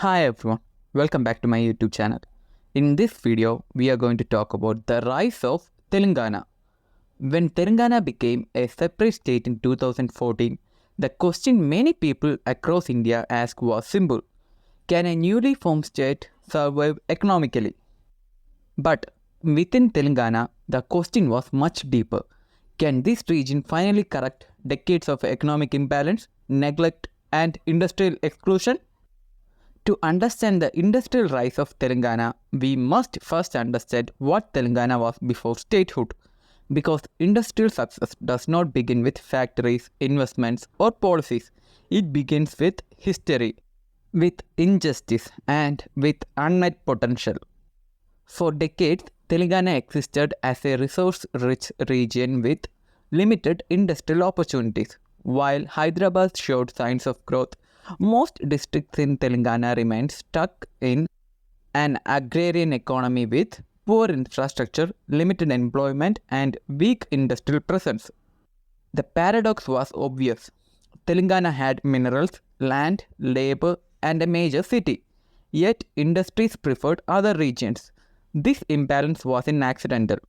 Hi everyone, welcome back to my YouTube channel. In this video, we are going to talk about the rise of Telangana. When Telangana became a separate state in 2014, the question many people across India asked was simple. Can a newly formed state survive economically? But within Telangana, the question was much deeper. Can this region finally correct decades of economic imbalance, neglect, and industrial exclusion? To understand the industrial rise of Telangana, we must first understand what Telangana was before statehood. Because industrial success does not begin with factories, investments, or policies. It begins with history, with injustice, and with unmet potential. For decades, Telangana existed as a resource-rich region with limited industrial opportunities. While Hyderabad showed signs of growth, most districts in Telangana remained stuck in an agrarian economy with poor infrastructure, limited employment, and weak industrial presence. The paradox was obvious. Telangana had minerals, land, labor, and a major city. Yet industries preferred other regions. This imbalance wasn't accidental.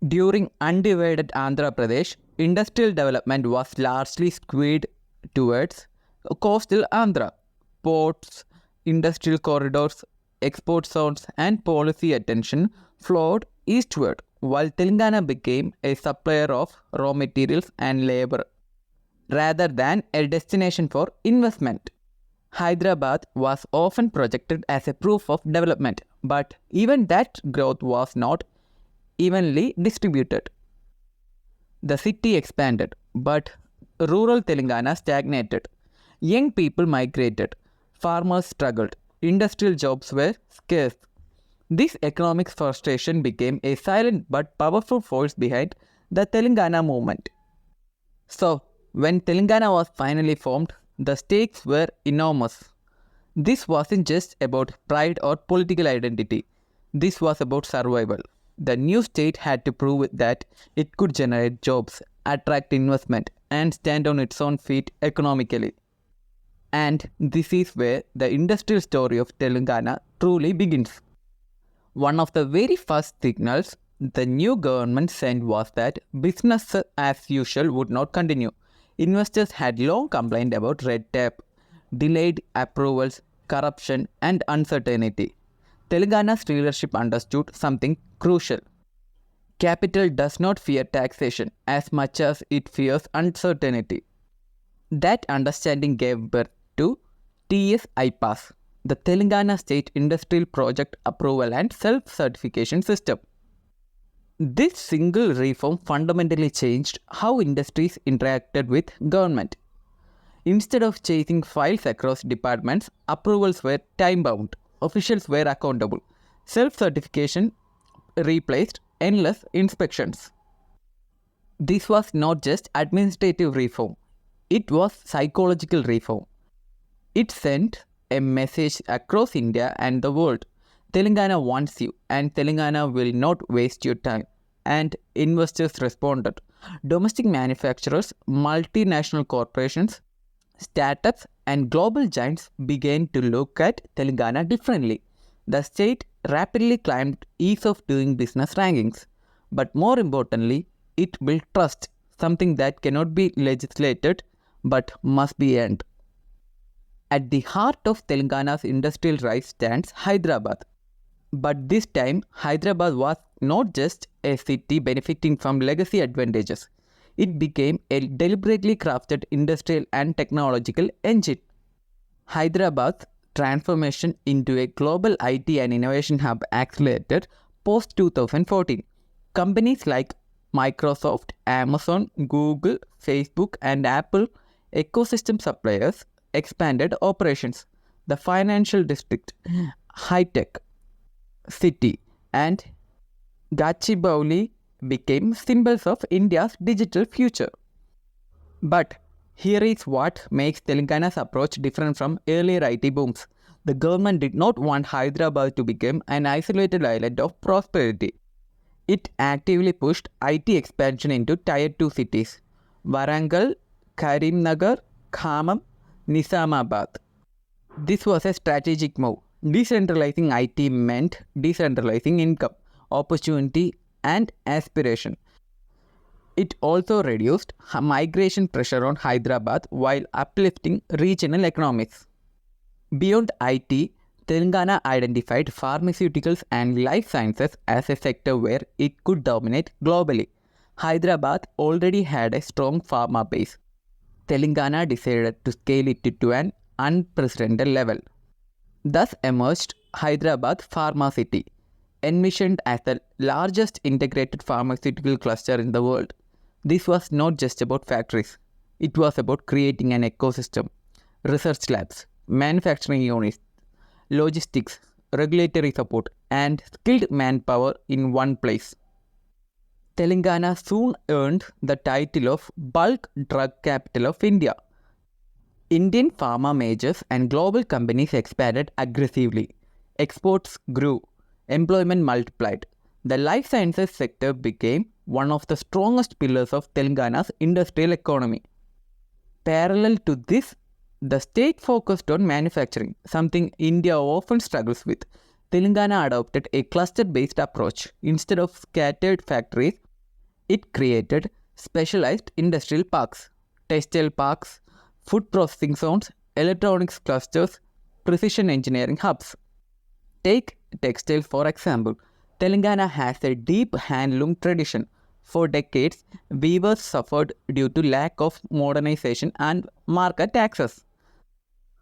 During undivided Andhra Pradesh, industrial development was largely skewed towards coastal Andhra. Ports, industrial corridors, export zones, and policy attention flowed eastward, while Telangana became a supplier of raw materials and labor rather than a destination for investment. Hyderabad was often projected as a proof of development, but even that growth was not evenly distributed. The city expanded, but rural Telangana stagnated. Young people migrated, farmers struggled, industrial jobs were scarce. This economic frustration became a silent but powerful force behind the Telangana movement. So, when Telangana was finally formed, the stakes were enormous. This wasn't just about pride or political identity. This was about survival. The new state had to prove that it could generate jobs, attract investment, and stand on its own feet economically. And this is where the industrial story of Telangana truly begins. One of the very first signals the new government sent was that business as usual would not continue. Investors had long complained about red tape, delayed approvals, corruption, and uncertainty. Telangana's leadership understood something crucial. Capital does not fear taxation as much as it fears uncertainty. That understanding gave birth to TS-iPASS, the Telangana State Industrial Project Approval and Self-Certification System. This single reform fundamentally changed how industries interacted with government. Instead of chasing files across departments, approvals were time-bound, officials were accountable. Self-certification replaced endless inspections. This was not just administrative reform, it was psychological reform. It sent a message across India and the world. Telangana wants you and Telangana will not waste your time. And investors responded. Domestic manufacturers, multinational corporations, startups and global giants began to look at Telangana differently. The state rapidly climbed ease of doing business rankings. But more importantly, it built trust, something that cannot be legislated but must be earned. At the heart of Telangana's industrial rise stands Hyderabad. But this time, Hyderabad was not just a city benefiting from legacy advantages. It became a deliberately crafted industrial and technological engine. Hyderabad's transformation into a global IT and innovation hub accelerated post-2014. Companies like Microsoft, Amazon, Google, Facebook, and Apple, ecosystem suppliers, expanded operations. The financial district, high-tech city, and Gachibowli became symbols of India's digital future. But here is what makes Telangana's approach different from earlier IT booms. The government did not want Hyderabad to become an isolated island of prosperity. It actively pushed IT expansion into Tier 2 cities, Warangal, Karimnagar, Khammam, Nizamabad. This was a strategic move. Decentralizing IT meant decentralizing income, opportunity, and aspiration. It also reduced migration pressure on Hyderabad while uplifting regional economies. Beyond IT, Telangana identified pharmaceuticals and life sciences as a sector where it could dominate globally. Hyderabad already had a strong pharma base. Telangana decided to scale it to an unprecedented level. Thus emerged Hyderabad Pharma City, envisioned as the largest integrated pharmaceutical cluster in the world. This was not just about factories, it was about creating an ecosystem, research labs, manufacturing units, logistics, regulatory support, and skilled manpower in one place. Telangana soon earned the title of bulk drug capital of India. Indian pharma majors and global companies expanded aggressively. Exports grew, employment multiplied. The life sciences sector became one of the strongest pillars of Telangana's industrial economy. Parallel to this, the state focused on manufacturing, something India often struggles with. Telangana adopted a cluster-based approach. Instead of scattered factories, it created specialized industrial parks, textile parks, food processing zones, electronics clusters, precision engineering hubs. Take textiles for example. Telangana has a deep handloom tradition. For decades, weavers suffered due to lack of modernization and market access.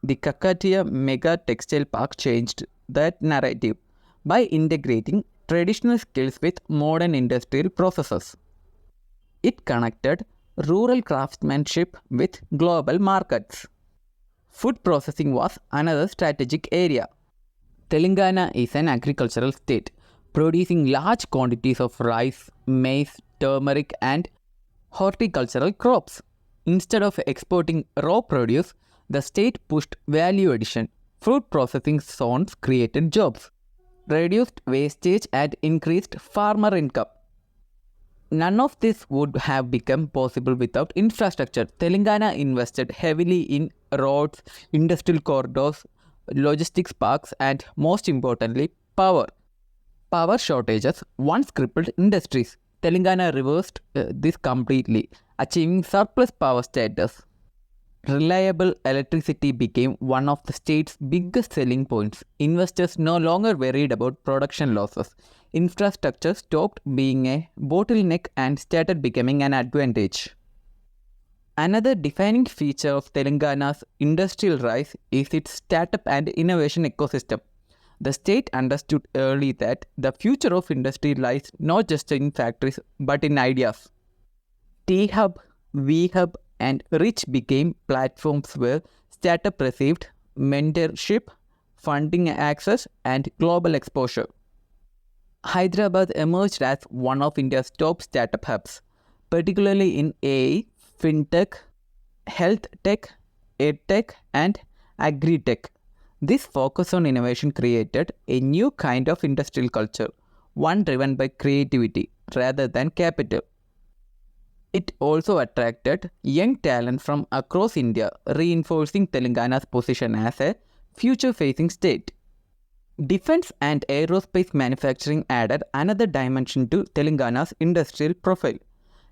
The Kakatiya Mega Textile Park changed that narrative by integrating traditional skills with modern industrial processes. It connected rural craftsmanship with global markets. Food processing was another strategic area. Telangana is an agricultural state, producing large quantities of rice, maize, turmeric, and horticultural crops. Instead of exporting raw produce, the state pushed value addition. Food processing zones created jobs, reduced wastage, and increased farmer income. None of this would have become possible without infrastructure. Telangana invested heavily in roads, industrial corridors, logistics parks, and most importantly, power. Power shortages once crippled industries. Telangana reversed this completely, achieving surplus power status. Reliable electricity became one of the state's biggest selling points. Investors no longer worried about production losses. Infrastructure stopped being a bottleneck and started becoming an advantage. Another defining feature of Telangana's industrial rise is its startup and innovation ecosystem. The state understood early that the future of industry lies not just in factories but in ideas. T-Hub, V-Hub, and Rich became platforms where startup received mentorship, funding access, and global exposure. Hyderabad emerged as one of India's top startup hubs, particularly in AI, fintech, health tech, edtech, and agri-tech. This focus on innovation created a new kind of industrial culture, one driven by creativity rather than capital. It also attracted young talent from across India, reinforcing Telangana's position as a future-facing state. Defense and aerospace manufacturing added another dimension to Telangana's industrial profile.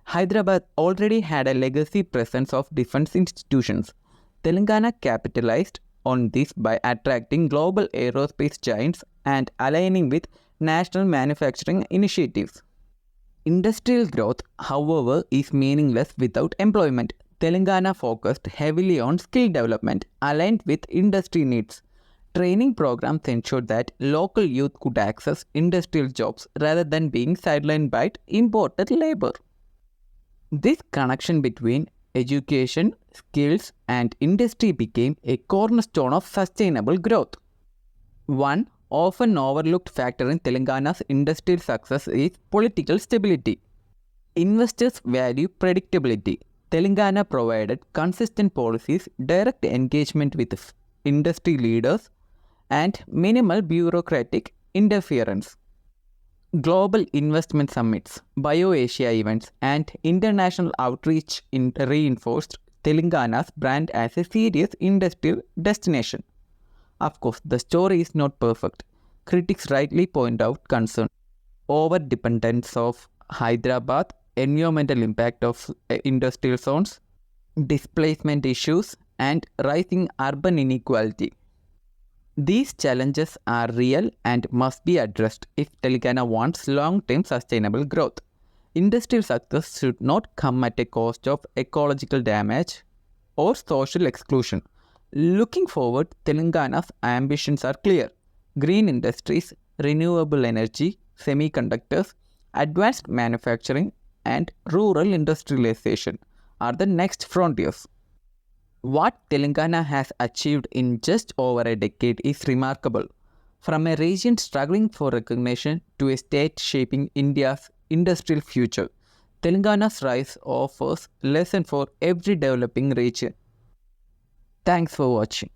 Hyderabad already had a legacy presence of defense institutions. Telangana capitalized on this by attracting global aerospace giants and aligning with national manufacturing initiatives. Industrial growth, however, is meaningless without employment. Telangana focused heavily on skill development aligned with industry needs. Training programs ensured that local youth could access industrial jobs rather than being sidelined by imported labor. This connection between education, skills, and industry became a cornerstone of sustainable growth. One often overlooked factor in Telangana's industrial success is political stability. Investors value predictability. Telangana provided consistent policies, direct engagement with industry leaders, and minimal bureaucratic interference. Global investment summits, Bio-Asia events, and international outreach reinforced Telangana's brand as a serious industrial destination. Of course, the story is not perfect. Critics rightly point out concern over dependence of Hyderabad, environmental impact of industrial zones, displacement issues, and rising urban inequality. These challenges are real and must be addressed if Telangana wants long-term sustainable growth. Industrial success should not come at a cost of ecological damage or social exclusion. Looking forward, Telangana's ambitions are clear. Green industries, renewable energy, semiconductors, advanced manufacturing, and rural industrialization are the next frontiers. What Telangana has achieved in just over a decade is remarkable. From a region struggling for recognition to a state shaping India's industrial future, Telangana's rise offers lesson for every developing region. Thanks for watching.